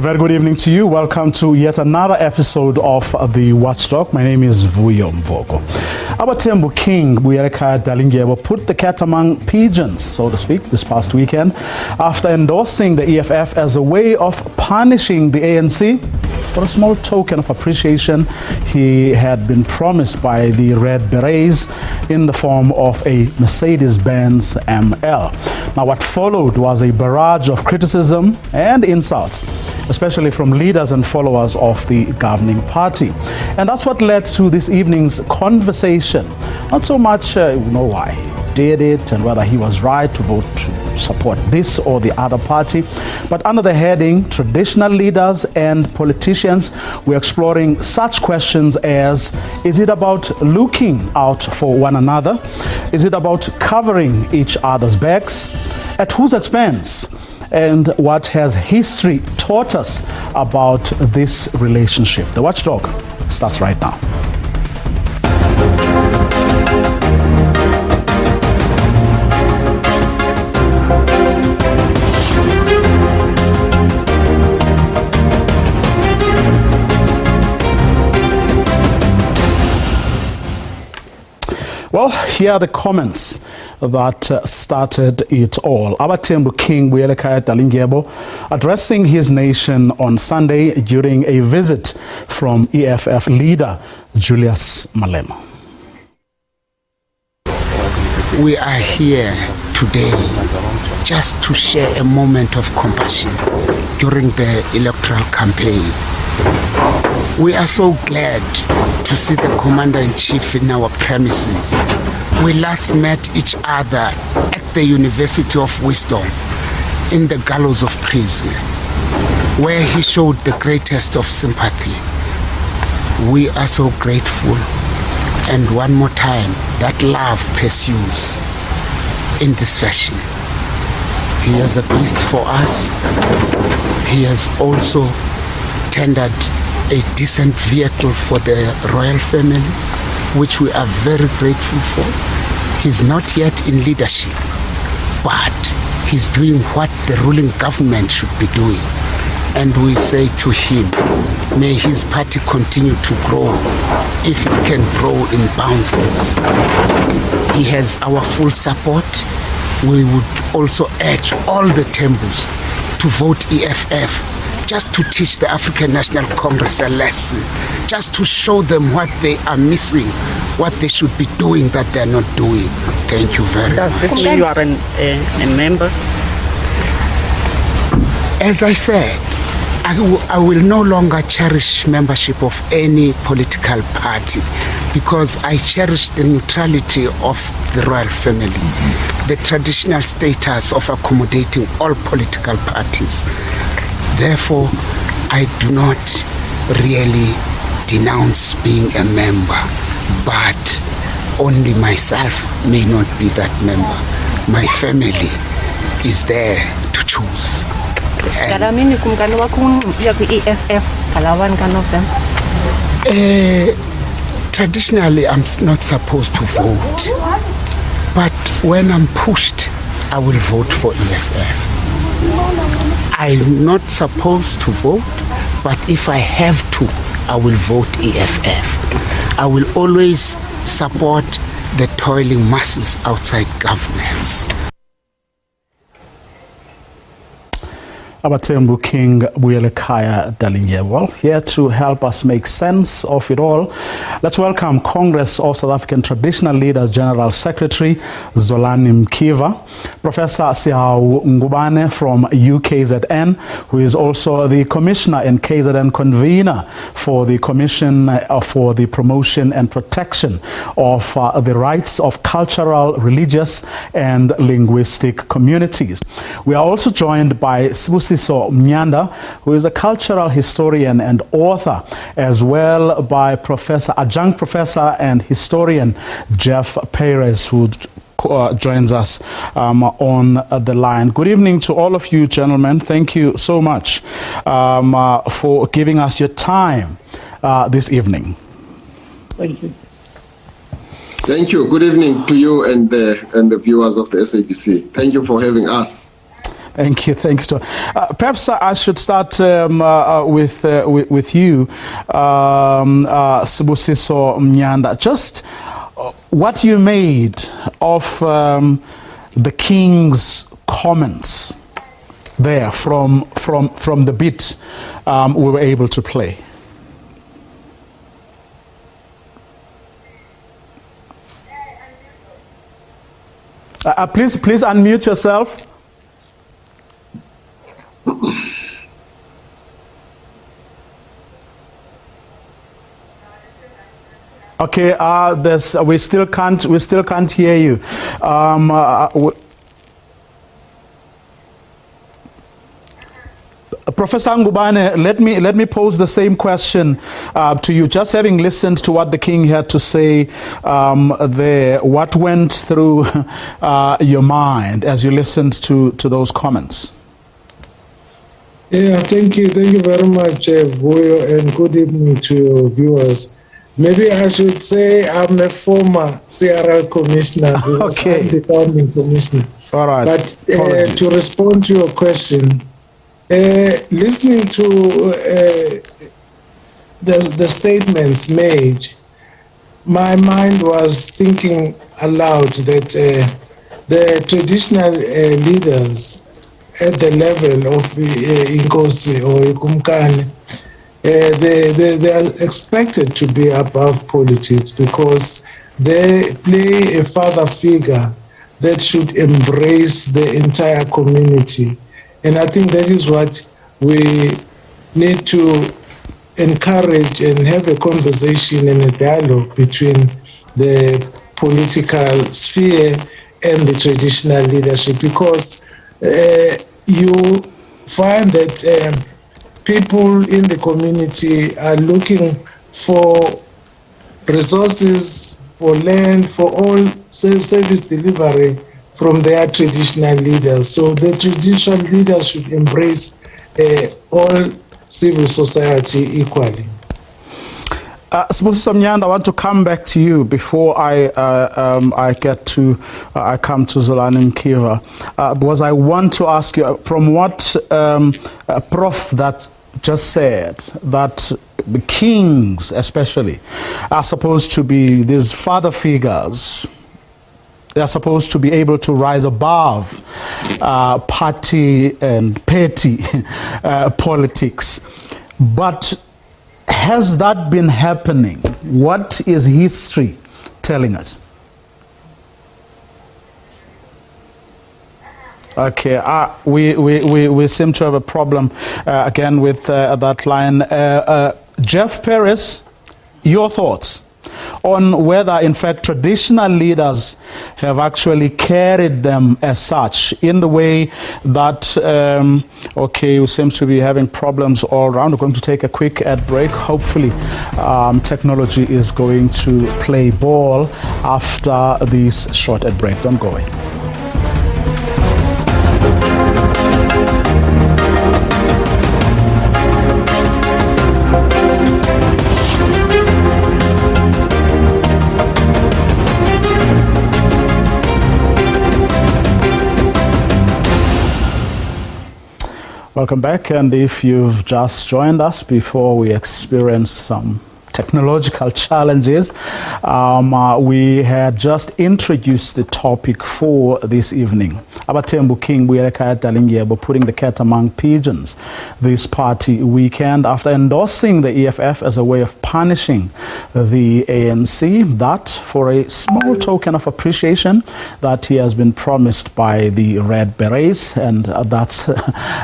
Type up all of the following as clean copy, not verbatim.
very good evening to you. Welcome to yet another episode of the Watchdog. My name is Vuyo Mvoko. Abatembu King Buyeleka Dalingebo put the cat among pigeons, so to speak, this past weekend after endorsing the EFF as a way of punishing the ANC for a small token of appreciation he had been promised by the Red Berets in the form of a Mercedes-Benz ML. Now, what followed was a barrage of criticism and insults, especially from leaders and followers of the governing party. And that's what led to this evening's conversation. Not so much, why he did it and whether he was right to vote to support this or the other party, but under the heading Traditional Leaders and Politicians, we're exploring such questions as, is it about looking out for one another? Is it about covering each other's backs? At whose expense? And what has history taught us about this relationship? The Watchdog starts right now. Well, here are the comments that started it all. Abatembu King Buyeleka Dalingebo addressing his nation on Sunday during a visit from EFF leader Julius Malema. We are here today just to share a moment of compassion during the electoral campaign. We are so glad to see the Commander-in-Chief in our premises. We last met each other at the University of Wisdom in the gallows of prison, where he showed the greatest of sympathy. We are so grateful, and one more time, that love pursues in this fashion. He has a beast for us. He has also tendered a decent vehicle for the royal family, which we are very grateful for. He's not yet in leadership, but he's doing what the ruling government should be doing. And we say to him, may his party continue to grow, if it can grow in bounces. He has our full support. We would also urge all the Tembus to vote EFF, just to teach the African National Congress a lesson, just to show them what they are missing, what they should be doing that they're not doing. Thank you very much. Does this mean you are a member? As I said, I will no longer cherish membership of any political party because I cherish the neutrality of the royal family, the traditional status of accommodating all political parties. Therefore, I do not really denounce being a member, but only myself may not be that member. My family is there to choose. Traditionally, I'm not supposed to vote, but when I'm pushed, I will vote for EFF. I'm not supposed to vote, but if I have to, I will vote EFF. I will always support the toiling masses outside governance. Abatembu King Buyeleka Dalingebo. Well, here to help us make sense of it all, let's welcome Congress of South African Traditional Leaders General Secretary Zolani Mkiva, Professor Siao Ngubane from UKZN, who is also the Commissioner and KZN Convener for the Commission for the Promotion and Protection of the Rights of Cultural, Religious and Linguistic Communities. We are also joined by Sibusiso Mnyanda, who is a cultural historian and author, as well by adjunct professor and historian Jeff Perez, who joins us on the line. Good evening to all of you, gentlemen. Thank you so much for giving us your time this evening. Thank you. Thank you. Good evening to you and the viewers of the SABC. Thank you for having us. Thank you. Thanks, John. Perhaps I should start with you, Sibusiso Mnyanda. Just what you made of the King's comments there from the bit we were able to play. Please unmute yourself. Okay, we still can't hear you. Professor Ngubane, let me pose the same question to you. Just having listened to what the King had to say there, what went through your mind as you listened to those comments? Yeah, thank you very much, Vuyo, and good evening to your viewers. Maybe I should say I'm a former CRL commissioner, because I'm the founding commissioner. All right. But to respond to your question, listening to the statements made, my mind was thinking aloud that the traditional leaders at the level of Inkosi or Ikumkani, they are expected to be above politics because they play a father figure that should embrace the entire community. And I think that is what we need to encourage and have a conversation and a dialogue between the political sphere and the traditional leadership, because you find that people in the community are looking for resources, for land, for all service delivery from their traditional leaders. So the traditional leaders should embrace all civil society equally. Sibusiso Mnyanda, I want to come back to you before I come to Zolani Mkiva, because I want to ask you from what Prof that just said, that the kings especially are supposed to be these father figures. They are supposed to be able to rise above party and petty politics. But has that been happening? What is history telling us? Okay, we seem to have a problem again with that line. Jeff Perez, your thoughts on whether, in fact, traditional leaders have actually carried them as such in the way that, okay, we seem to be having problems all around. We're going to take a quick ad break. Hopefully, technology is going to play ball after this short ad break. Don't go away. Welcome back, and if you've just joined us before we experienced some technological challenges, we had just introduced the topic for this evening. Abatembu King Dalingebo putting the cat among pigeons this party weekend after endorsing the EFF as a way of punishing the ANC, that for a small token of appreciation that he has been promised by the Red Berets, and that's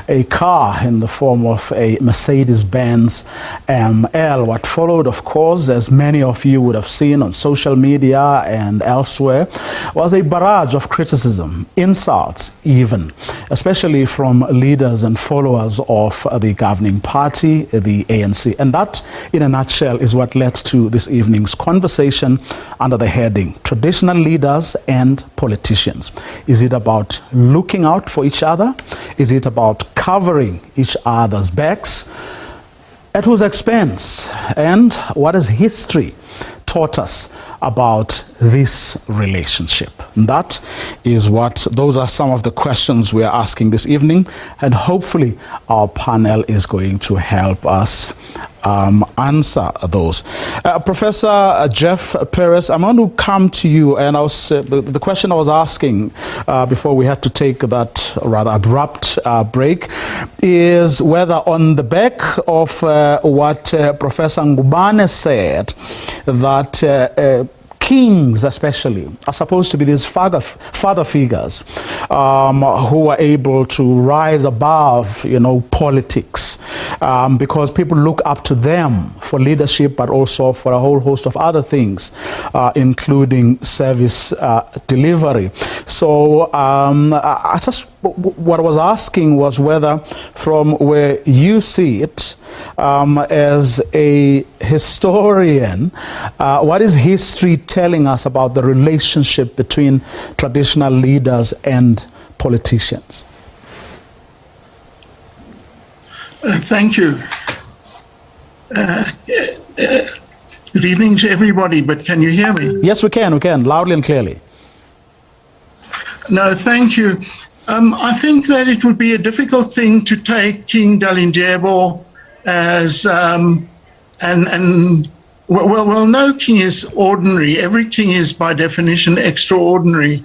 a car in the form of a Mercedes-Benz ML. What followed, of course, as many of you would have seen on social media and elsewhere, was a barrage of criticism, insults even, especially from leaders and followers of the governing party, the ANC. And that, in a nutshell, is what led to this evening's conversation under the heading, Traditional Leaders and Politicians. Is it about looking out for each other? Is it about covering each other's backs? At whose expense? And what has history taught us about this relationship? And those are some of the questions we are asking this evening, and hopefully our panel is going to help us answer those. Professor Jeff Perez, I'm going to come to you, and the question I was asking before we had to take that rather abrupt break is whether, on the back of what Professor Ngubane said, that kings especially are supposed to be these father figures who are able to rise above, politics, because people look up to them for leadership, but also for a whole host of other things, including service delivery. So what I was asking was whether, from where you see it, as a historian, what is history telling us about the relationship between traditional leaders and politicians? Thank you. Good evening to everybody, but can you hear me? Yes, we can, loudly and clearly. No, thank you. I think that it would be a difficult thing to take King Dalingebo as no king is ordinary. Every king is by definition extraordinary,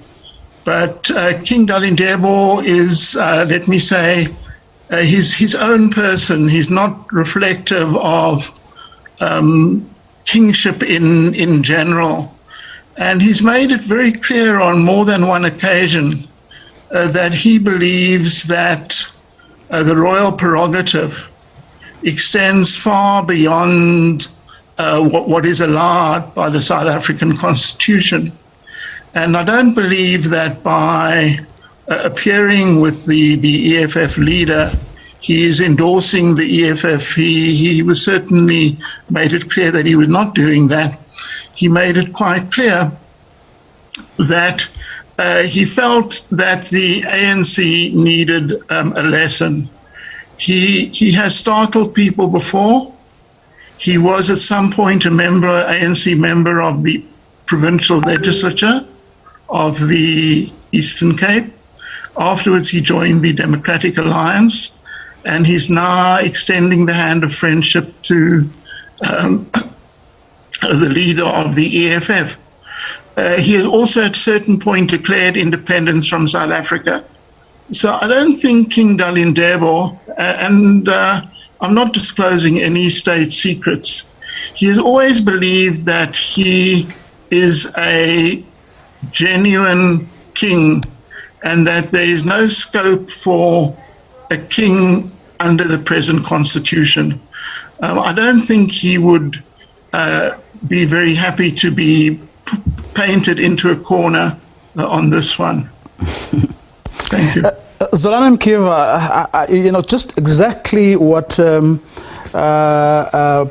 but King Dalingebo is, let me say, his own person. He's not reflective of kingship in general, and he's made it very clear on more than one occasion that he believes that the royal prerogative extends far beyond what is allowed by the South African Constitution. And I don't believe that by appearing with the EFF leader, he is endorsing the EFF. He was certainly made it clear that he was not doing that. He made it quite clear that he felt that the ANC needed a lesson. He has startled people before. He was at some point ANC member of the provincial legislature of the Eastern Cape. Afterwards, he joined the Democratic Alliance, and he's now extending the hand of friendship to the leader of the EFF. He has also at a certain point declared independence from South Africa. So I don't think King Dalingebo, and I'm not disclosing any state secrets, he has always believed that he is a genuine king and that there is no scope for a king under the present constitution. I don't think he would be very happy to be painted into a corner on this one. Thank you. Zolani Mkiva, just exactly what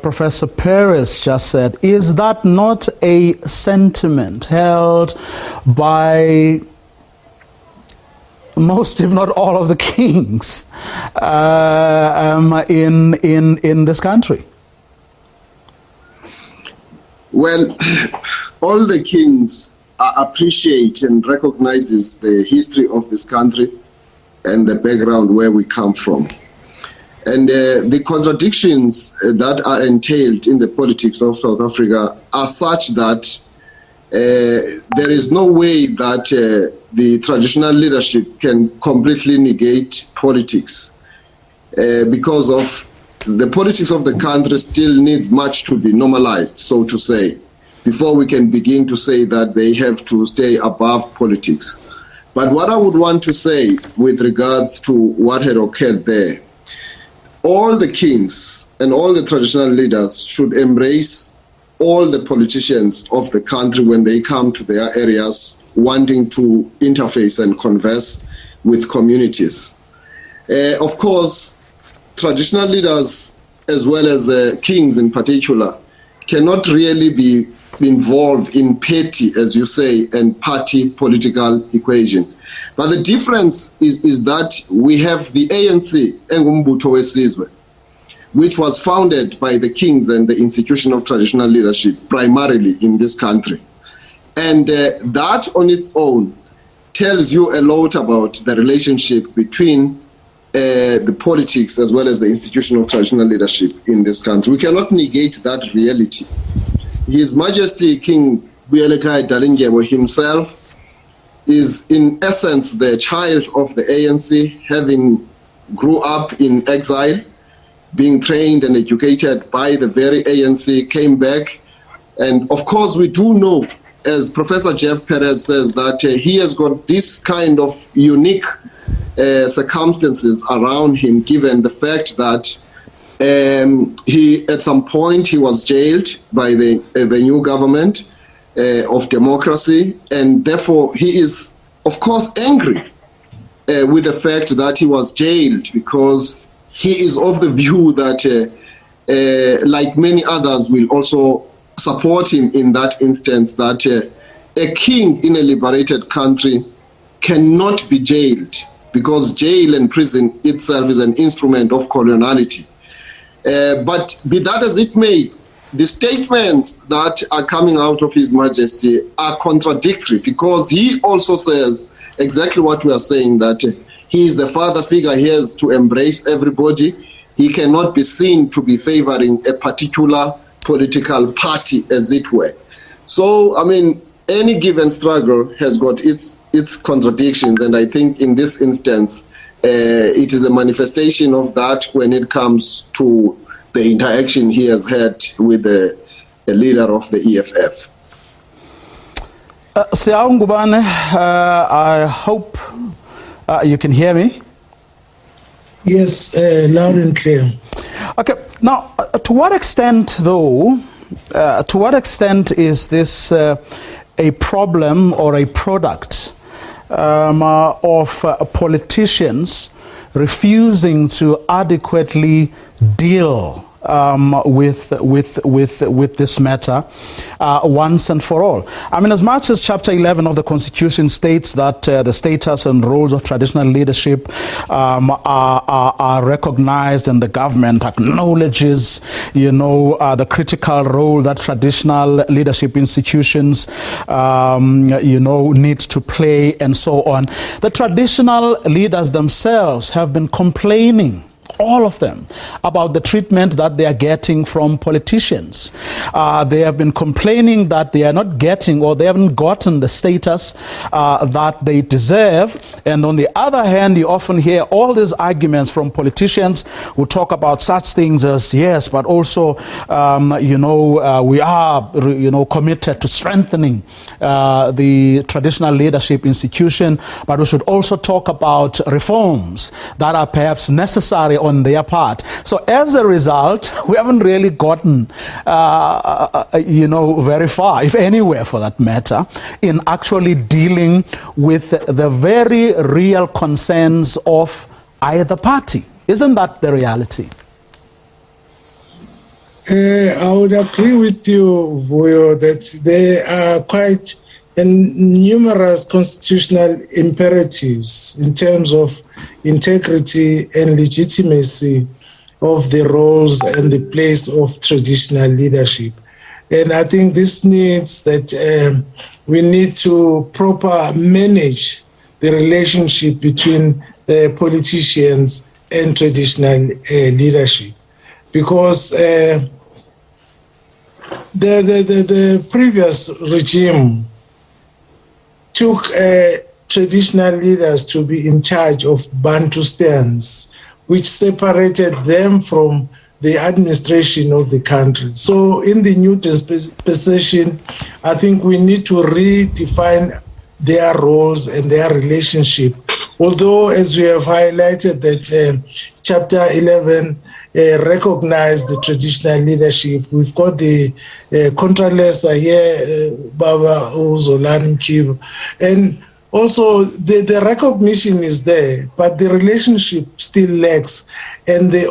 Professor Perez just said. Is that not a sentiment held by most, if not all, of the kings in this country? Well, all the kings appreciate and recognizes the history of this country and the background where we come from. And the contradictions that are entailed in the politics of South Africa are such that there is no way that the traditional leadership can completely negate politics because of the politics of the country still needs much to be normalized, so to say, before we can begin to say that they have to stay above politics. But what I would want to say with regards to what had occurred there, all the kings and all the traditional leaders should embrace all the politicians of the country when they come to their areas wanting to interface and converse with communities. Of course, traditional leaders, as well as kings in particular, cannot really be involved in petty, as you say, and party political equation. But the difference is that we have the ANC, Ngumbutho Wesizwe, which was founded by the kings and the institution of traditional leadership, primarily in this country. And that on its own tells you a lot about the relationship between the politics as well as the institution of traditional leadership in this country. We cannot negate that reality. His Majesty King Buyelekai Dalingebo himself is in essence the child of the ANC, having grew up in exile, being trained and educated by the very ANC, came back. And of course we do know, as Professor Jeff Perez says, that he has got this kind of unique circumstances around him, given the fact that he at some point he was jailed by the new government of democracy, and therefore he is of course angry with the fact that he was jailed, because he is of the view that like many others will also support him in that instance, that a king in a liberated country cannot be jailed, because jail and prison itself is an instrument of coloniality. But be that as it may, the statements that are coming out of His Majesty are contradictory, because he also says exactly what we are saying, that he is the father figure. He has to embrace everybody. He cannot be seen to be favoring a particular political party, as it were. So, I mean, any given struggle has got its contradictions, and I think in this instance, it is a manifestation of that when it comes to the interaction he has had with the leader of the EFF. Siaungubane, I hope you can hear me. Yes, loud and clear. Okay, now, to what extent, though, to what extent is this a problem or a product of politicians refusing to adequately deal with this matter once and for all? I mean, as much as Chapter 11 of the Constitution states that the status and roles of traditional leadership are recognized, and the government acknowledges, you know, the critical role that traditional leadership institutions, you know, need to play, and so on, the traditional leaders themselves have been complaining, all of them, about the treatment that they are getting from politicians. They have been complaining that they are not getting, or they haven't gotten, the status that they deserve. And on the other hand, you often hear all these arguments from politicians who talk about such things as, yes, but also, you know, we are, you know, committed to strengthening the traditional leadership institution, but we should also talk about reforms that are perhaps necessary on their part. So as a result, we haven't really gotten, you know, very far, if anywhere for that matter, in actually dealing with the very real concerns of either party. Isn't that the reality? I would agree with you, Vuyo, that there are quite numerous constitutional imperatives in terms of integrity and legitimacy of the roles and the place of traditional leadership. And I think this needs that we need to proper manage the relationship between the politicians and traditional leadership, because the previous regime took traditional leaders to be in charge of Bantustans, which separated them from the administration of the country. So in the new dispensation, I think we need to redefine their roles and their relationship. Although, as we have highlighted, that Chapter 11 recognized the traditional leadership. We've got the Contralesa here, Baba Uzolani Kibu, and also the recognition is there, but the relationship still lacks. And there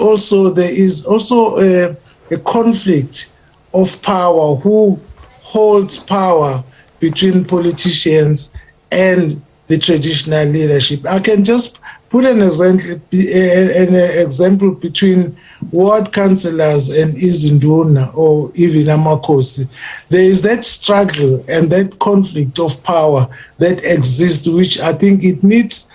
is also a conflict of power, who holds power between politicians and the traditional leadership. I can just put an example between ward councillors and Izinduna or even Amakosi. There is that struggle and that conflict of power that exists, which I think it needs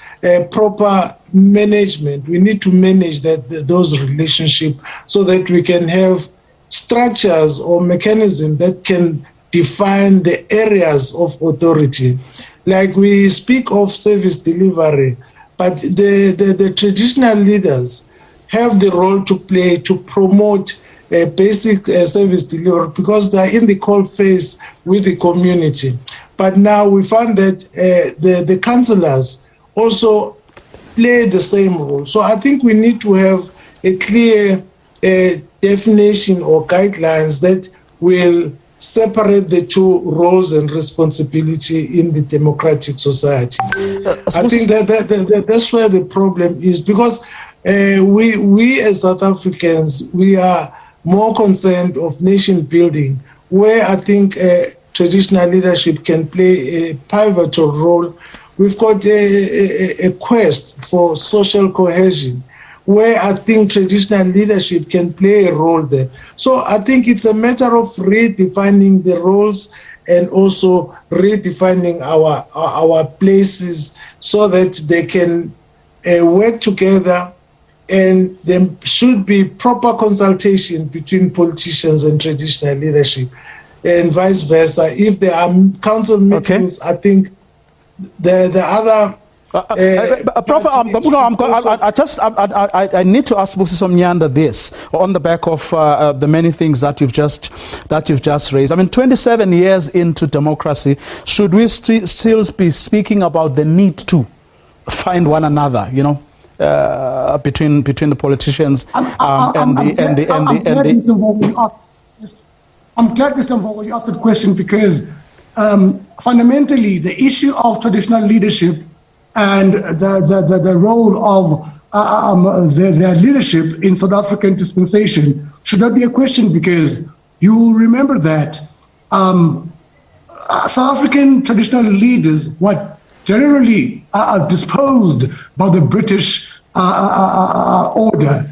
proper management. We need to manage those relationships so that we can have structures or mechanisms that can define the areas of authority. Like we speak of service delivery, but the traditional leaders have the role to play to promote basic service delivery because they're in the cold face with the community. But now we find that the councillors also play the same role. So I think we need to have a clear definition or guidelines that will separate the two roles and responsibility in the democratic society. I think that's where the problem is, because we as South Africans, we are more concerned of nation building, where I think traditional leadership can play a pivotal role. We've got a quest for social cohesion, where I think traditional leadership can play a role there. So I think it's a matter of redefining the roles and also redefining our places so that they can work together, and there should be proper consultation between politicians and traditional leadership and vice versa. If there are council meetings, I think the other... Prof, I need to ask Moses Omnyanda this on the back of the many things that you've just raised. I mean, 27 years into democracy, should we still be speaking about the need to find one another? You know, between the politicians and the. I'm glad, Mr. Mvolo, you asked that question, because fundamentally the issue of traditional leadership and the role of their leadership in South African dispensation should not be a question, because you will remember that South African traditional leaders were generally disposed by the British order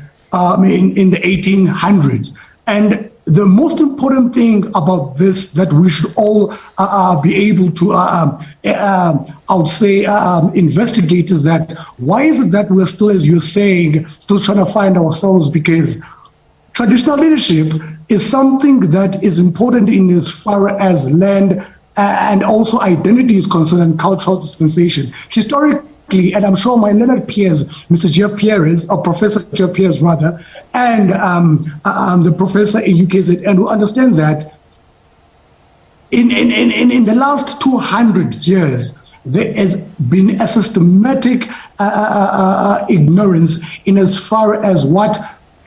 in the 1800s. And the most important thing about this that we should all be able to, I would say, investigate is that why is it that we're still, as you're saying, still trying to find ourselves? Because traditional leadership is something that is important in as far as land and also identity is concerned, and cultural dispensation. Historically, and I'm sure my learned peers, Mr. Jeff Pierres, or Professor Jeff Pierres rather, and the professor in UKZN will understand that in the last 200 years, there has been a systematic ignorance in as far as what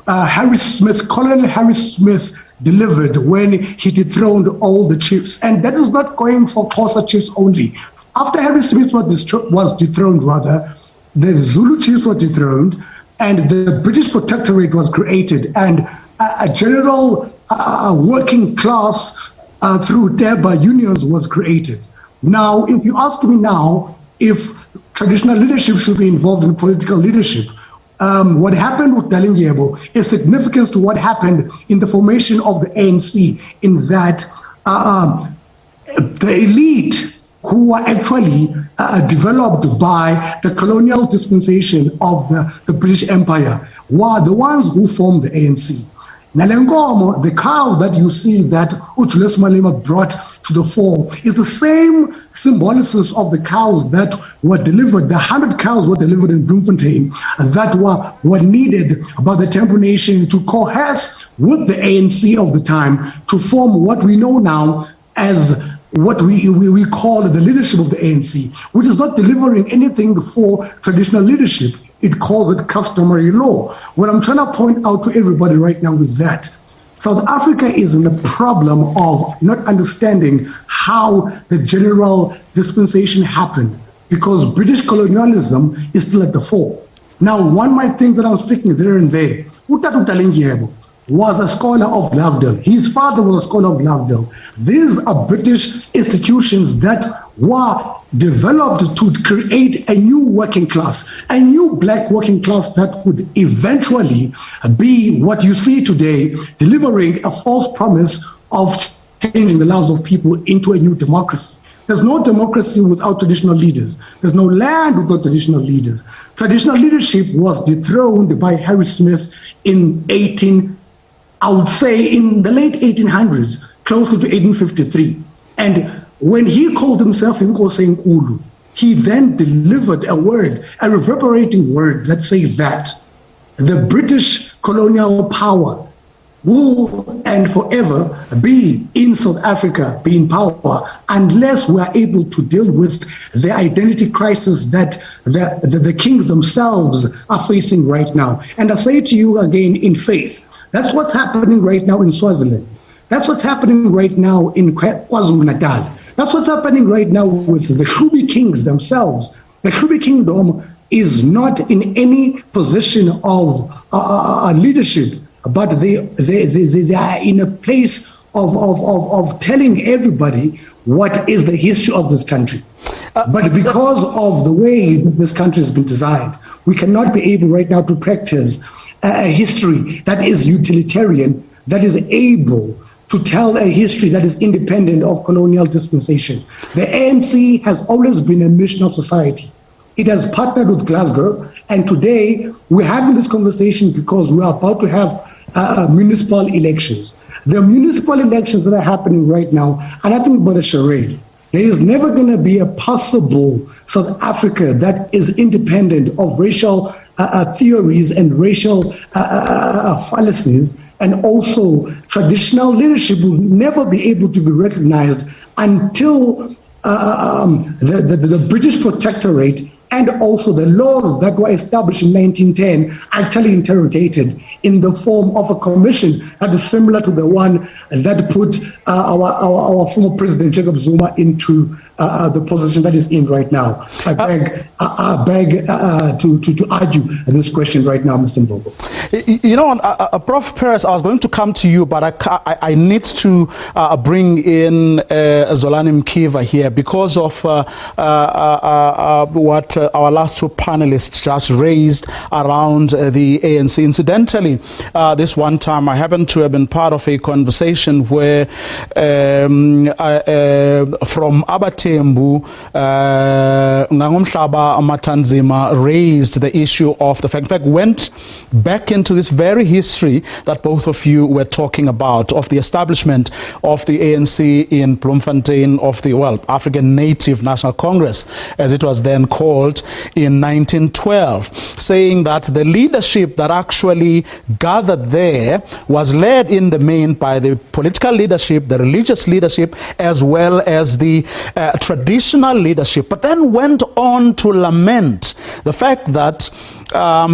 Colonel Harry Smith delivered when he dethroned all the chiefs. And that is not going for Xhosa chiefs only. After Harry Smith was dethroned, rather, the Zulu chiefs were dethroned, and the British Protectorate was created, and a general working class through thereby unions was created. Now, if you ask me now if traditional leadership should be involved in political leadership, what happened with Dalingebo is significant to what happened in the formation of the ANC, in that the elite who were actually developed by the colonial dispensation of the British Empire were the ones who formed the ANC. Nalenkomo, the cow that you see that Julius Malema brought to the fore, is the same symbolisis of the cows that were delivered, the 100 cows were delivered in Bloemfontein, that were needed by the Temple Nation to coalesce with the ANC of the time to form what we know now as what we call the leadership of the ANC, which is not delivering anything for traditional leadership. It calls it customary law. What I'm trying to point out to everybody right now is that South Africa is in the problem of not understanding how the general dispensation happened, because British colonialism is still at the fore. Now, one might think that I'm speaking there and there. Utatu Dalingebo was a scholar of Lovedale. His father was a scholar of Lovedale. These are British institutions that were developed to create a new working class, a new black working class that would eventually be what you see today, delivering a false promise of changing the lives of people into a new democracy. There's no democracy without traditional leaders. There's no land without traditional leaders. Traditional leadership was dethroned by Harry Smith in in the late 1800s, closer to 1853. And when he called himself Inkosi Nkulu, he then delivered a word, a reverberating word that says that the British colonial power will and forever be in South Africa, be in power, unless we are able to deal with the identity crisis that the kings themselves are facing right now. And I say to you again in faith, that's what's happening right now in Swaziland. That's what's happening right now in KwaZulu-Natal. That's what's happening right now with the Hlubi kings themselves. The Hlubi kingdom is not in any position of leadership, but they are in a place of telling everybody what is the history of this country. But because of the way this country has been designed, we cannot be able right now to practice a history that is utilitarian, that is able to tell a history that is independent of colonial dispensation. The ANC has always been a mission of society. It has partnered with Glasgow, and today we're having this conversation because we are about to have municipal elections. The municipal elections that are happening right now are nothing but a charade. There is never going to be a possible South Africa that is independent of racial theories and racial fallacies, and also traditional leadership will never be able to be recognized until the British protectorate and also the laws that were established in 1910 actually interrogated in the form of a commission that is similar to the one that put our former President Jacob Zuma into the position that is in right now. I beg to argue this question right now, Mr. Mvogo. You know, Prof. Perez, I was going to come to you, but I need to bring in Zolani Mkiva here because of what our last two panelists just raised around the ANC. Incidentally, this one time I happened to have been part of a conversation where from Abatembu, Ngangomhlaba Matanzima raised the issue of the fact, in fact, went back into this very history that both of you were talking about, of the establishment of the ANC in Bloemfontein, of the, well, African Native National Congress, as it was then called, in 1912, saying that the leadership that actually gathered there was led in the main by the political leadership, the religious leadership, as well as the traditional leadership, but then went on to lament the fact that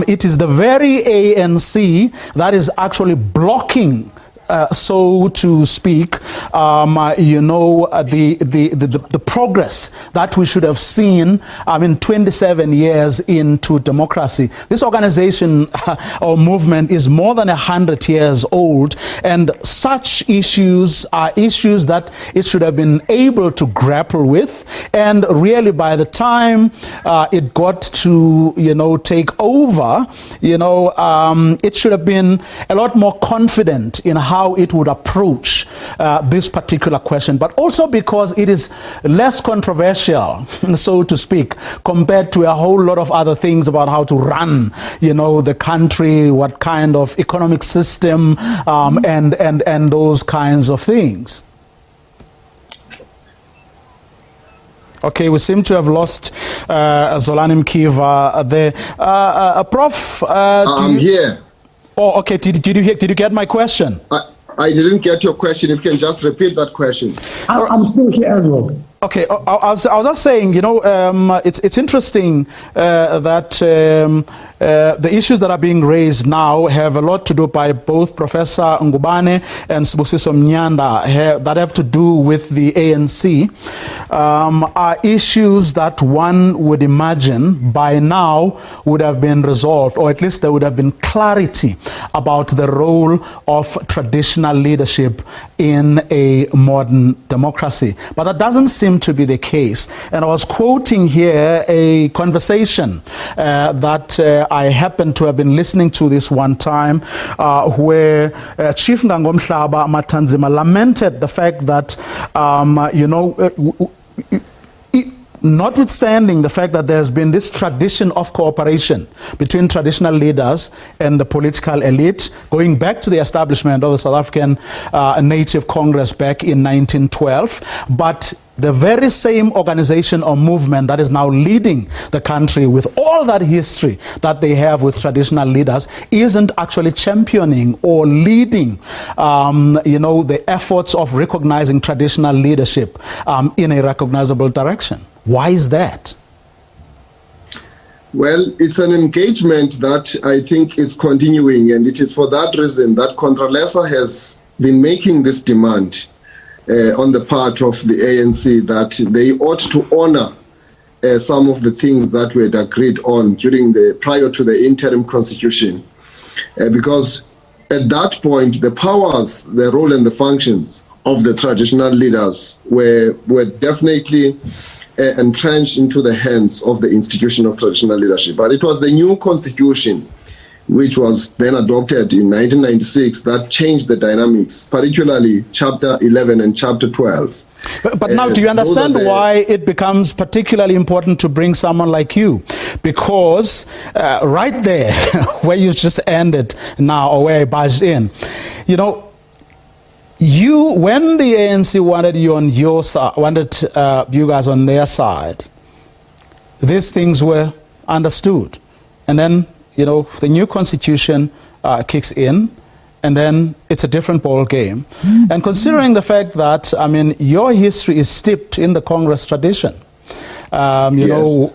it is the very ANC that is actually blocking, so to speak, you know, the progress that we should have seen in 27 years into democracy. This organization or movement is more than 100 years old, and such issues are issues that it should have been able to grapple with, and really by the time it got to, you know, take over, you know, it should have been a lot more confident in how it would approach this particular question, but also because it is less controversial, so to speak, compared to a whole lot of other things about how to run, you know, the country, what kind of economic system, and those kinds of things. Okay, we seem to have lost Zolani Mkiva there. Prof, I'm here. Oh, okay. Did you get my question? I didn't get your question. If you can just repeat that question. I'm still here as well. Okay, I was just saying, you know, it's interesting that the issues that are being raised now have a lot to do by both Professor Ngubane and Sibusiso Mnyanda that have to do with the ANC, are issues that one would imagine by now would have been resolved, or at least there would have been clarity about the role of traditional leadership in a modern democracy. But that doesn't seem to be the case. And I was quoting here a conversation that I happened to have been listening to this one time, where Chief Ngangomhlaba Matanzima lamented the fact that, notwithstanding the fact that there's been this tradition of cooperation between traditional leaders and the political elite, going back to the establishment of the South African Native Congress back in 1912, but the very same organization or movement that is now leading the country with all that history that they have with traditional leaders isn't actually championing or leading, the efforts of recognizing traditional leadership in a recognizable direction. Why is that? Well, it's an engagement that I think is continuing, and it is for that reason that Contralesa has been making this demand on the part of the ANC that they ought to honor some of the things that we had agreed on prior to the interim constitution, because at that point the powers, the role and the functions of the traditional leaders were definitely entrenched into the hands of the institution of traditional leadership. But it was the new constitution, which was then adopted in 1996, that changed the dynamics, particularly Chapter 11 and Chapter 12. But now, do you understand why it becomes particularly important to bring someone like you? Because right there, where you just ended now, or where I barged in, when the ANC wanted you on your side, wanted you guys on their side, these things were understood. And then, the new constitution kicks in, and then it's a different ball game. Mm-hmm. And considering the fact that, your history is steeped in the Congress tradition, given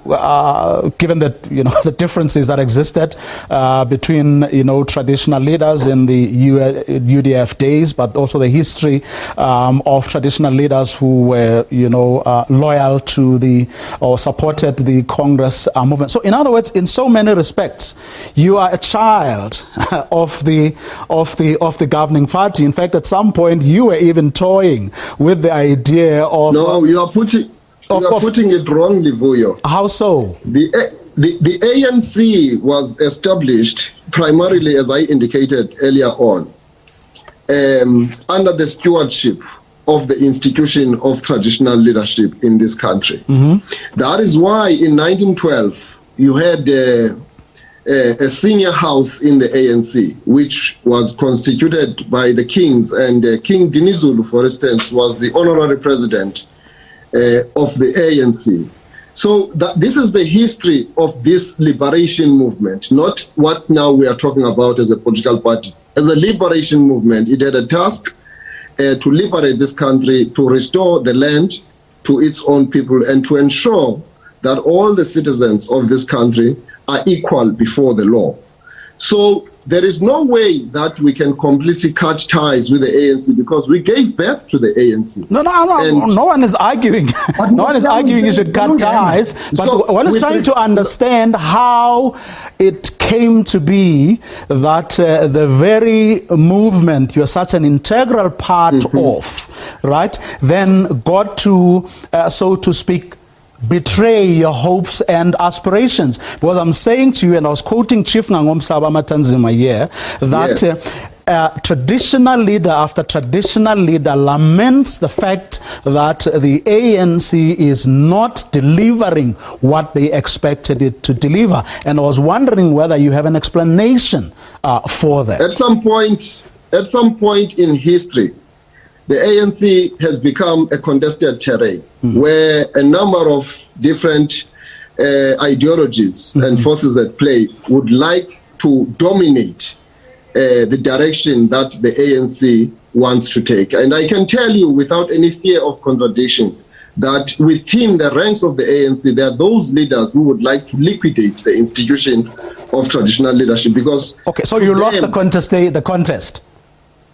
that the differences that existed between traditional leaders in the UDF days, but also the history of traditional leaders who were loyal to or supported the Congress movement. So in other words, in so many respects, you are a child of the governing party. In fact, at some point, you were even toying with the idea of you are putting it wrongly, Vuyo. How so? The ANC was established primarily, as I indicated earlier on, under the stewardship of the institution of traditional leadership in this country. Mm-hmm. That is why in 1912 you had a senior house in the ANC, which was constituted by the kings, and King Dinizulu, for instance, was the honorary president of the ANC. So this is the history of this liberation movement, not what now we are talking about as a political party. As a liberation movement, it had a task to liberate this country, to restore the land to its own people, and to ensure that all the citizens of this country are equal before the law. So there is no way that we can completely cut ties with the ANC, because we gave birth to the ANC. No one is arguing. No one is arguing you should cut ties. But so one is trying to understand how it came to be that the very movement you're such an integral part of, right, then got to, so to speak, betray your hopes and aspirations. Because I'm saying to you, and I was quoting Chief Ngangomhlaba Matanzima here, that yes. Traditional leader after traditional leader laments the fact that the ANC is not delivering what they expected it to deliver. And I was wondering whether you have an explanation for that. At some point in history, the ANC has become a contested terrain where a number of different ideologies and forces at play would like to dominate the direction that the ANC wants to take. And I can tell you without any fear of contradiction that within the ranks of the ANC, there are those leaders who would like to liquidate the institution of traditional leadership because... Okay, so you lost the contest,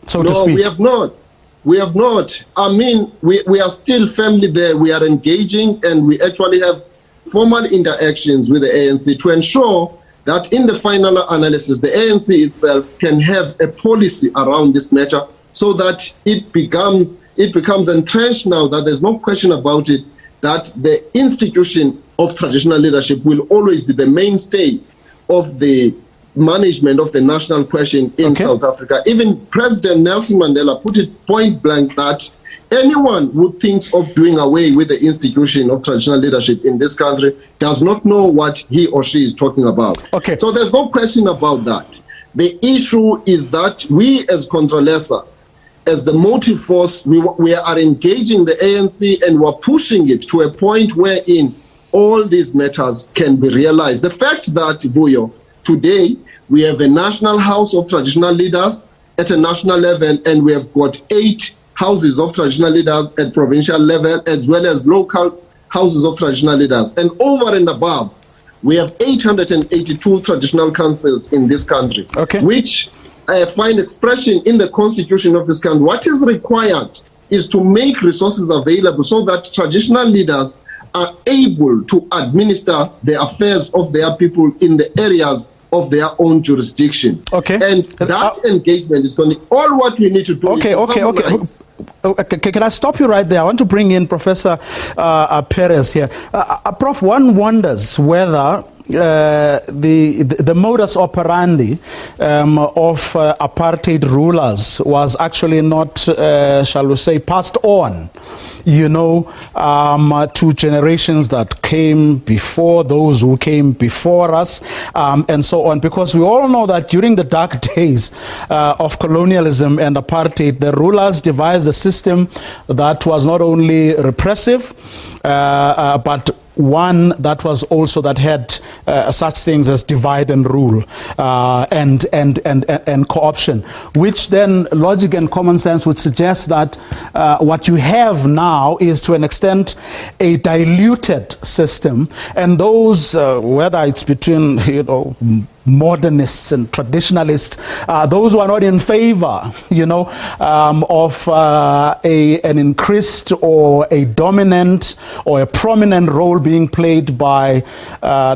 so to no, speak. we have not. We have not. I mean, we are still firmly there. We are engaging, and we actually have formal interactions with the ANC to ensure that in the final analysis, the ANC itself can have a policy around this matter so that it becomes entrenched now, that there's no question about it, that the institution of traditional leadership will always be the mainstay of the management of the national question in South Africa. Even President Nelson Mandela put it point blank that anyone who thinks of doing away with the institution of traditional leadership in this country does not know what he or she is talking about. Okay. So there's no question about that. The issue is that we as Contralesa, as the motive force, we are engaging the ANC and we're pushing it to a point wherein all these matters can be realized. The fact that, Vuyo, today we have a national house of traditional leaders at a national level, and we have got 8 houses of traditional leaders at provincial level, as well as local houses of traditional leaders. And over and above, we have 882 traditional councils in this country, which find expression in the constitution of this country. What is required is to make resources available so that traditional leaders are able to administer the affairs of their people in the areas of their own jurisdiction. And that engagement is going to, all what we need to do is to harmonize. Can I stop you right there? I want to bring in Professor Perez here. Prof, one wonders whether the modus operandi of apartheid rulers was actually not, shall we say, passed on, you know, to generations that came before, those who came before us, and so on. Because we all know that during the dark days of colonialism and apartheid, the rulers devised a system that was not only repressive, but one that was also that had such things as divide and rule and co-option, which then logic and common sense would suggest that what you have now is to an extent a diluted system, and those whether it's between, you know, modernists and traditionalists, those who are not in favor, you know, of an increased or a dominant or a prominent role being played by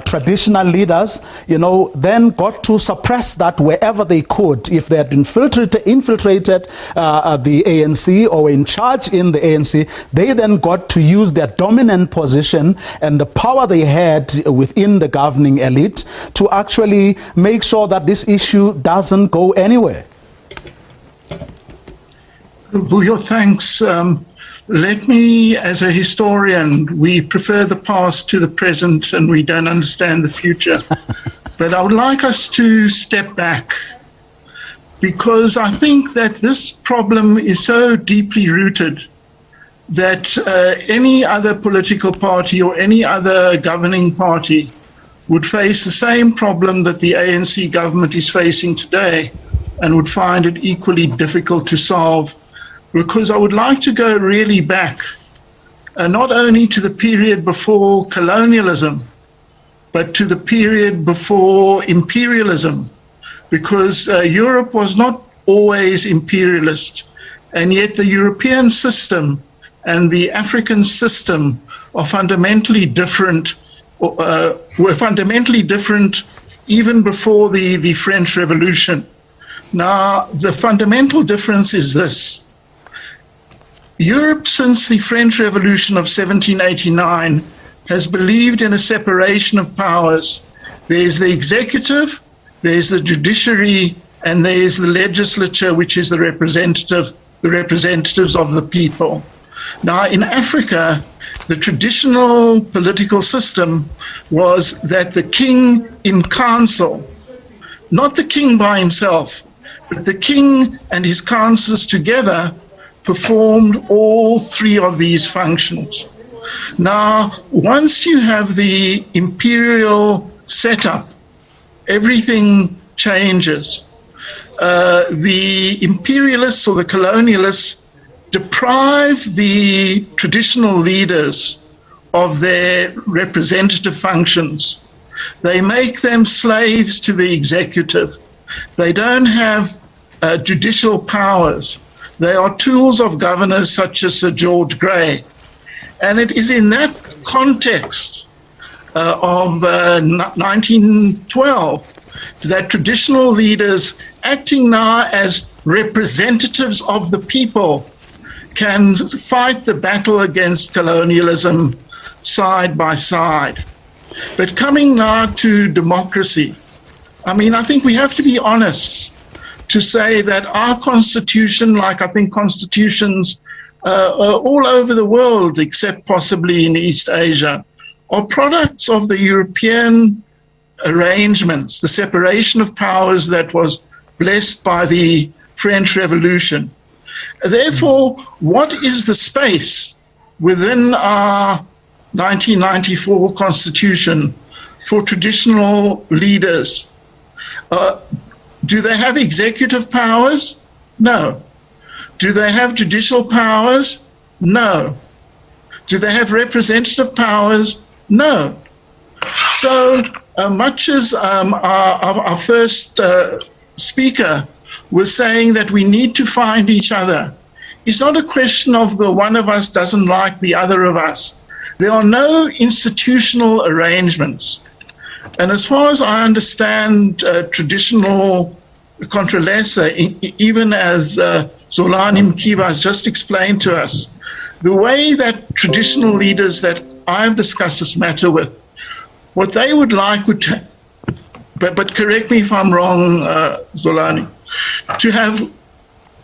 traditional leaders, you know, then got to suppress that wherever they could. If they had infiltrated the ANC or were in charge in the ANC, they then got to use their dominant position and the power they had within the governing elite to actually make sure that this issue doesn't go anywhere. Vuyo, thanks. Let me, as a historian, we prefer the past to the present and we don't understand the future. But I would like us to step back, because I think that this problem is so deeply rooted that any other political party or any other governing party would face the same problem that the ANC government is facing today and would find it equally difficult to solve. Because I would like to go really back, not only to the period before colonialism, but to the period before imperialism, because Europe was not always imperialist, and yet the European system and the African system are fundamentally different, were fundamentally different even before the French Revolution. Now, the fundamental difference is this. Europe, since the French Revolution of 1789, has believed in a separation of powers. There's the executive, there's the judiciary, and there's the legislature, which is the representatives of the people. Now, in Africa, the traditional political system was that the king in council, not the king by himself, but the king and his councillors together performed all three of these functions. Now, once you have the imperial setup, everything changes. The imperialists or the colonialists deprive the traditional leaders of their representative functions. They make them slaves to the executive. They don't have judicial powers. They are tools of governors such as Sir George Grey. And it is in that context of 1912 that traditional leaders acting now as representatives of the people can fight the battle against colonialism side by side. But coming now to democracy, I mean, I think we have to be honest to say that our constitution, like I think constitutions all over the world, except possibly in East Asia, are products of the European arrangements, the separation of powers that was blessed by the French Revolution. Therefore, what is the space within our 1994 Constitution for traditional leaders? Do they have executive powers? No. Do they have judicial powers? No. Do they have representative powers? No. So much as our first speaker was saying that we need to find each other, it's not a question of the one of us doesn't like the other of us. There are no institutional arrangements. And as far as I understand traditional contralesa, even as Zolani Mkiva has just explained to us, the way that traditional leaders that I've discussed this matter with, what they would like would, but correct me if I'm wrong, Zolani, to have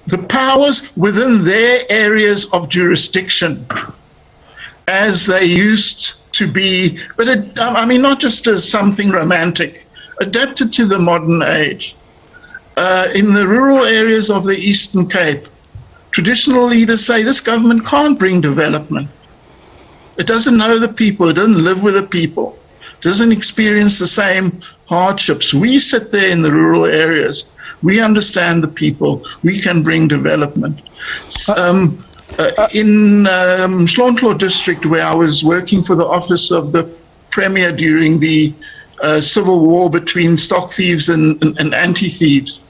the powers within their areas of jurisdiction as they used to be, but I mean, not just as something romantic, adapted to the modern age. In the rural areas of the Eastern Cape, traditional leaders say this government can't bring development. It doesn't know the people, it doesn't live with the people, it doesn't experience the same hardships. We sit there in the rural areas, we understand the people, we can bring development. In Mhlonhlo district, where I was working for the office of the Premier during the civil war between stock thieves and anti-thieves,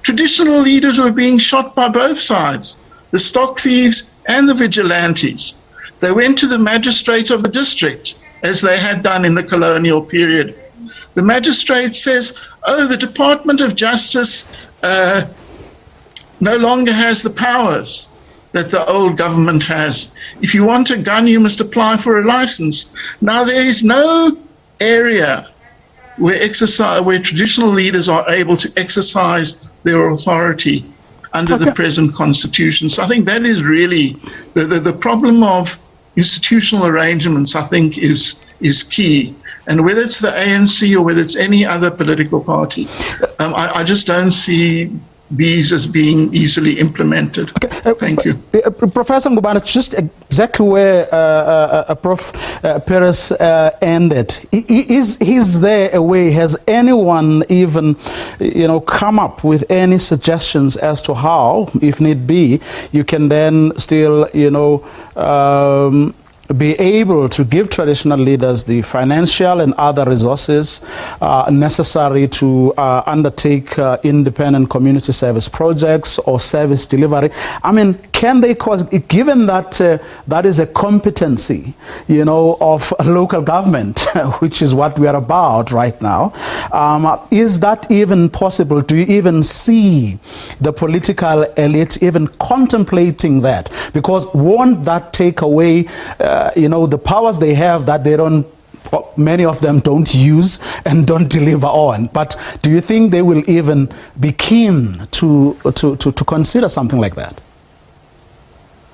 traditional leaders were being shot by both sides, the stock thieves and the vigilantes. They went to the magistrate of the district, as they had done in the colonial period. The magistrate says, oh, the Department of Justice no longer has the powers that the old government has. If you want a gun, you must apply for a license. Now, there is no area where traditional leaders are able to exercise their authority under the present constitution. So I think that is really the problem of institutional arrangements, I think, is key. And whether it's the ANC or whether it's any other political party, I just don't see these as being easily implemented. Okay. Thank you. Professor Ngubane, it's just exactly where Prof. Perez ended. Is there a way, has anyone even, come up with any suggestions as to how, if need be, you can then still, be able to give traditional leaders the financial and other resources necessary to undertake independent community service projects or service delivery? I mean, can they cause, given that that is a competency, of local government, which is what we are about right now, is that even possible? Do you even see the political elite even contemplating that? Because won't that take away the powers they have that they don't, many of them don't use and don't deliver on? But do you think they will even be keen to consider something like that?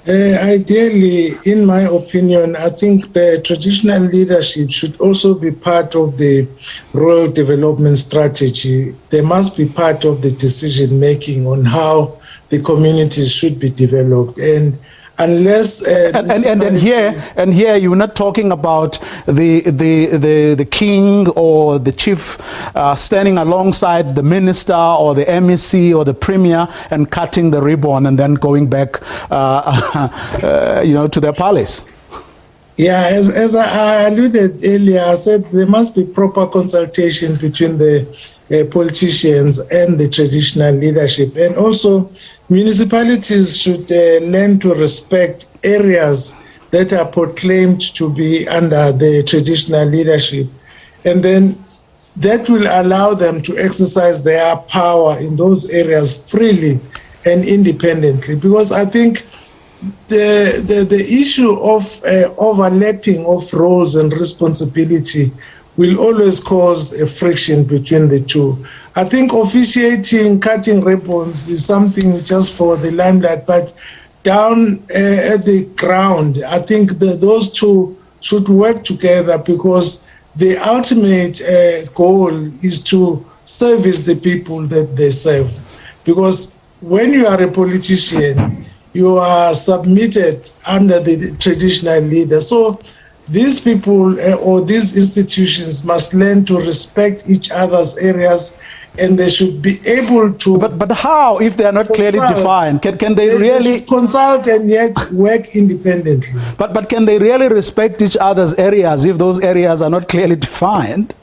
Ideally, in my opinion, I think the traditional leadership should also be part of the rural development strategy. They must be part of the decision making on how the communities should be developed. And unless and here you're not talking about the king or the chief standing alongside the minister or the MEC or the premier and cutting the ribbon and then going back to their palace. Yeah, as I alluded earlier, I said there must be proper consultation between the politicians and the traditional leadership. And also, municipalities should learn to respect areas that are proclaimed to be under the traditional leadership. And then that will allow them to exercise their power in those areas freely and independently. Because I think the issue of overlapping of roles and responsibility will always cause a friction between the two. I think officiating, cutting ribbons is something just for the limelight, but down at the ground, I think those two should work together, because the ultimate goal is to service the people that they serve. Because when you are a politician, you are submitted under the traditional leader. So these people or these institutions must learn to respect each other's areas, and they should be able to... But how, if they are not clearly defined? Can they really... consult and yet work independently. But can they really respect each other's areas if those areas are not clearly defined?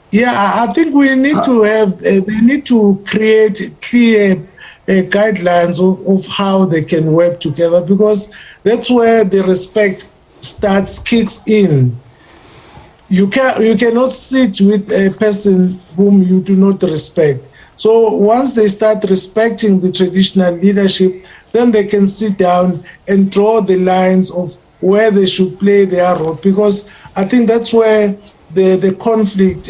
Yeah, I think we need to have... they need to create clear guidelines of how they can work together, because that's where the respect kicks in. You cannot sit with a person whom you do not respect. So once they start respecting the traditional leadership, then they can sit down and draw the lines of where they should play their role, because I think that's where the conflict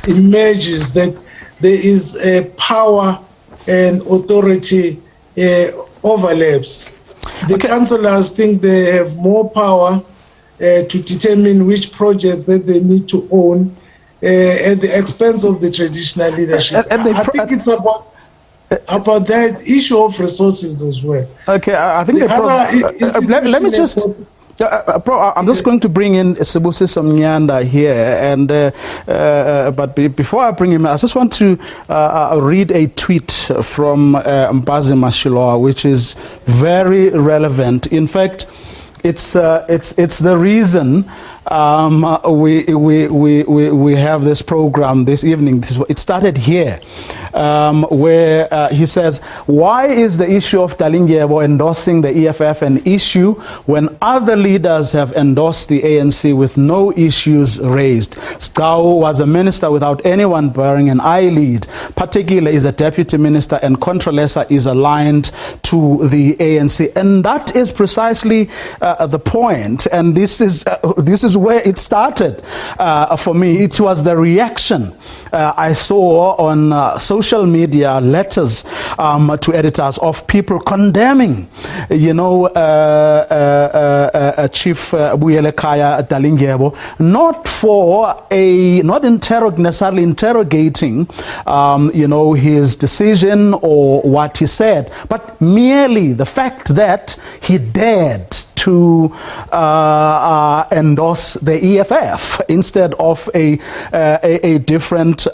emerges, that there is a power and authority overlaps. The councillors think they have more power to determine which projects that they need to own at the expense of the traditional leadership. I think it's about that issue of resources as well. Okay, I think let me just... I'm just going to bring in SABC Somnyanda here, and but before I bring him, I just want to read a tweet from Mbazi Mashiloa, which is very relevant. In fact, it's the reason we have this program this evening. It started here, where he says, why is the issue of Dalingebo endorsing the EFF an issue when other leaders have endorsed the ANC with no issues raised? Stau was a minister without anyone bearing an eyelid. Particular is a deputy minister, and Contralesa is aligned to the ANC. And that is precisely the point. And this is where it started for me. It was the reaction I saw on social media, letters to editors of people condemning, Chief Buyelekaya Dalingebo, not necessarily interrogating, his decision or what he said, but merely the fact that he dared to endorse the EFF instead of a different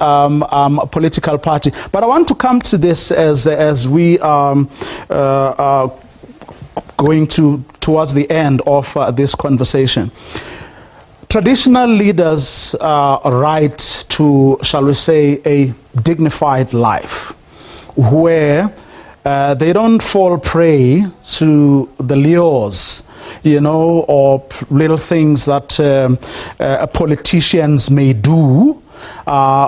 political party. But I want to come to this as we are going towards the end of this conversation. Traditional leaders right to, shall we say, a dignified life, where they don't fall prey to the lures, or little things that politicians may do,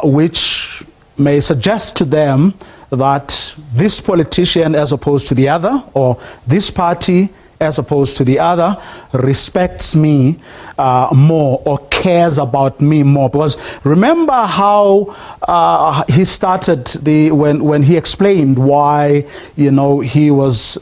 which may suggest to them that this politician as opposed to the other, or this party as opposed to the other, respects me more or cares about me more. Because remember how he started when he explained why he was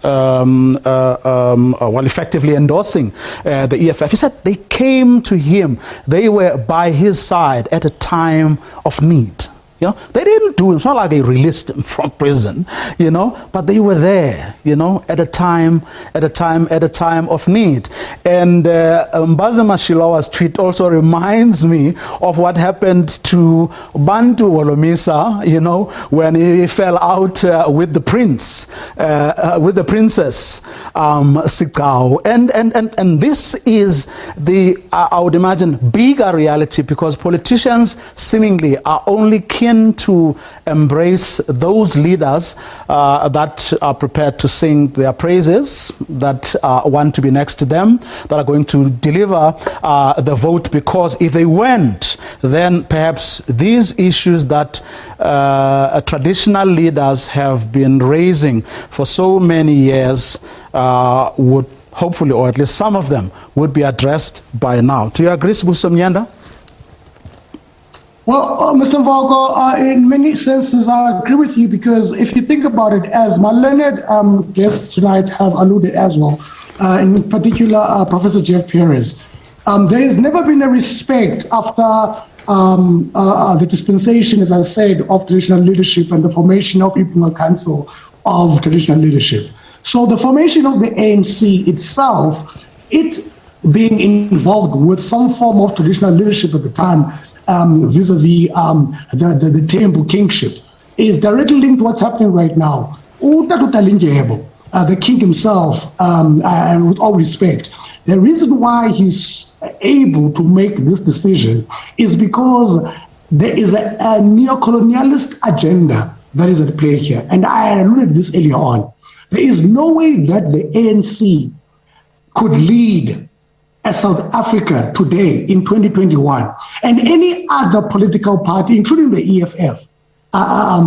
effectively endorsing the EFF. He said they came to him, they were by his side at a time of need. You know, they didn't do it. It's not like they released him from prison, you know, but they were there, you know, at a time of need. And Mbazi Mashilawa's tweet also reminds me of what happened to Bantu Wolomisa, you know, when he fell out with the prince, with the princess, Sikau. And this is the, I would imagine, bigger reality, because politicians seemingly are only keen to embrace those leaders that are prepared to sing their praises, that want to be next to them, that are going to deliver the vote, because if they weren't, then perhaps these issues that traditional leaders have been raising for so many years would hopefully, or at least some of them, would be addressed by now. Do you agree, Sibusiso Mnyanda? Well, Mr. Mvoko, in many senses, I agree with you, because if you think about it, as my learned guests tonight have alluded as well, in particular Professor Jeff Perez, there has never been a respect after the dispensation, as I said, of traditional leadership and the formation of Ipunga Council of Traditional Leadership. So the formation of the ANC itself, it being involved with some form of traditional leadership at the time, vis-a-vis the Tembu kingship, is directly linked to what's happening right now. Dalingebo, the king himself, and with all respect, the reason why he's able to make this decision is because there is a neo-colonialist agenda that is at play here. And I alluded to this earlier on. There is no way that the ANC could lead South Africa today in 2021 and any other political party, including the EFF,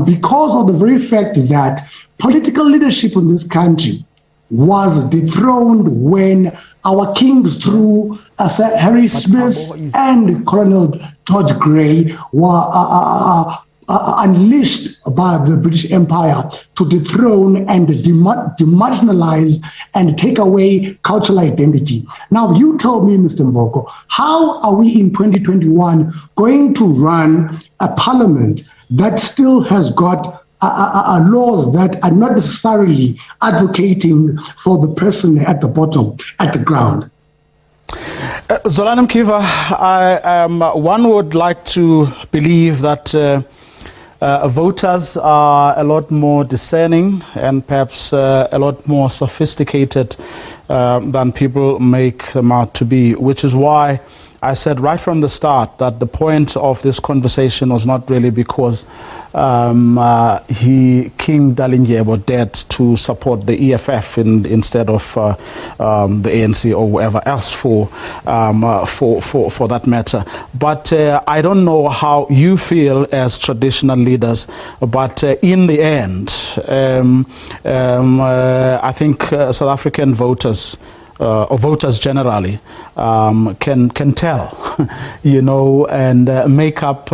because of the very fact that political leadership in this country was dethroned when our kings through Sir Harry Smith and Colonel George Grey were unleashed by the British Empire to dethrone and demarginalize and take away cultural identity. Now, you told me, Mr. Mvoko, how are we in 2021 going to run a parliament that still has got laws that are not necessarily advocating for the person at the bottom, at the ground? Zolani Mkiva, one would like to believe that voters are a lot more discerning and perhaps a lot more sophisticated than people make them out to be, which is why I said right from the start that the point of this conversation was not really because King Dalingebo dared to support the EFF instead of the ANC or whoever else for that matter. But I don't know how you feel as traditional leaders, but in the end, I think South African voters or voters generally can tell, you know, and make up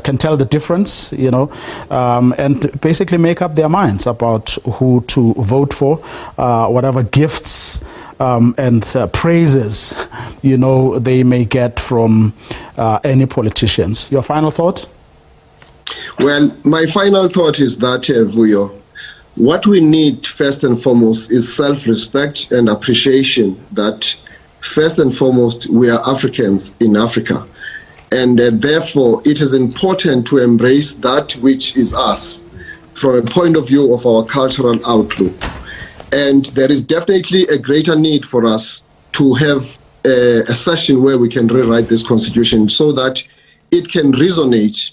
can tell the difference, you know, and basically make up their minds about who to vote for, whatever gifts and praises, you know, they may get from any politicians. Your final thought? Well, my final thought is that, Vuyo, what we need first and foremost is self-respect and appreciation that first and foremost we are Africans in Africa, and therefore it is important to embrace that which is us from a point of view of our cultural outlook. And there is definitely a greater need for us to have a session where we can rewrite this constitution so that it can resonate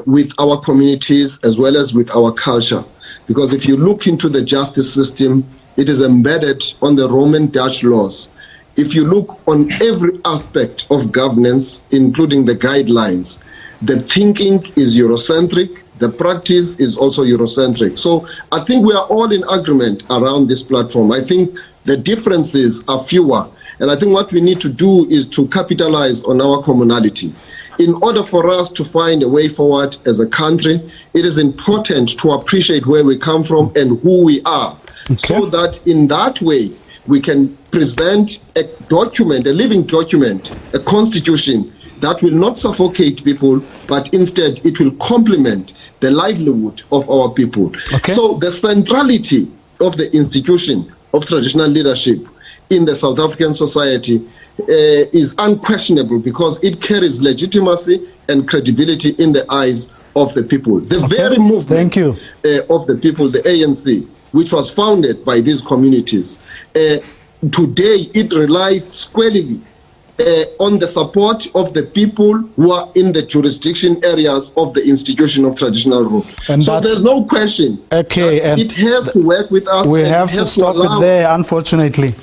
with our communities as well as with our culture. Because if you look into the justice system, it is embedded on the Roman Dutch laws. If you look on every aspect of governance, including the guidelines, the thinking is Eurocentric, the practice is also Eurocentric. So I think we are all in agreement around this platform. I think the differences are fewer. And I think what we need to do is to capitalize on our commonality. In order for us to find a way forward as a country, it is important to appreciate where we come from and who we are, so that in that way we can present a document, a living document, a constitution that will not suffocate people, but instead it will complement the livelihood of our people. Okay. So the centrality of the institution of traditional leadership in the South African society is unquestionable because it carries legitimacy and credibility in the eyes of the people. The very movement of the people, the ANC, which was founded by these communities, today it relies squarely on the support of the people who are in the jurisdiction areas of the institution of traditional rule. And so there's no question that it has to work with us. We have to stop it there, unfortunately.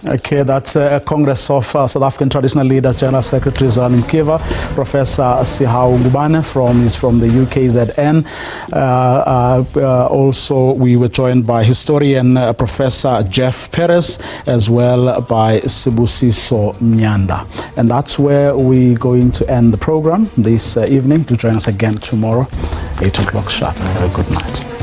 Okay, that's Congress of South African Traditional Leaders General Secretary Zoran Mkiva. Professor Sihau Ngubane is from the UKZN. Also, we were joined by historian Professor Jeff Perez, as well by Sibusiso Myanda. And that's where we're going to end the program this evening. Do join us again tomorrow, 8 o'clock sharp. Have a good night.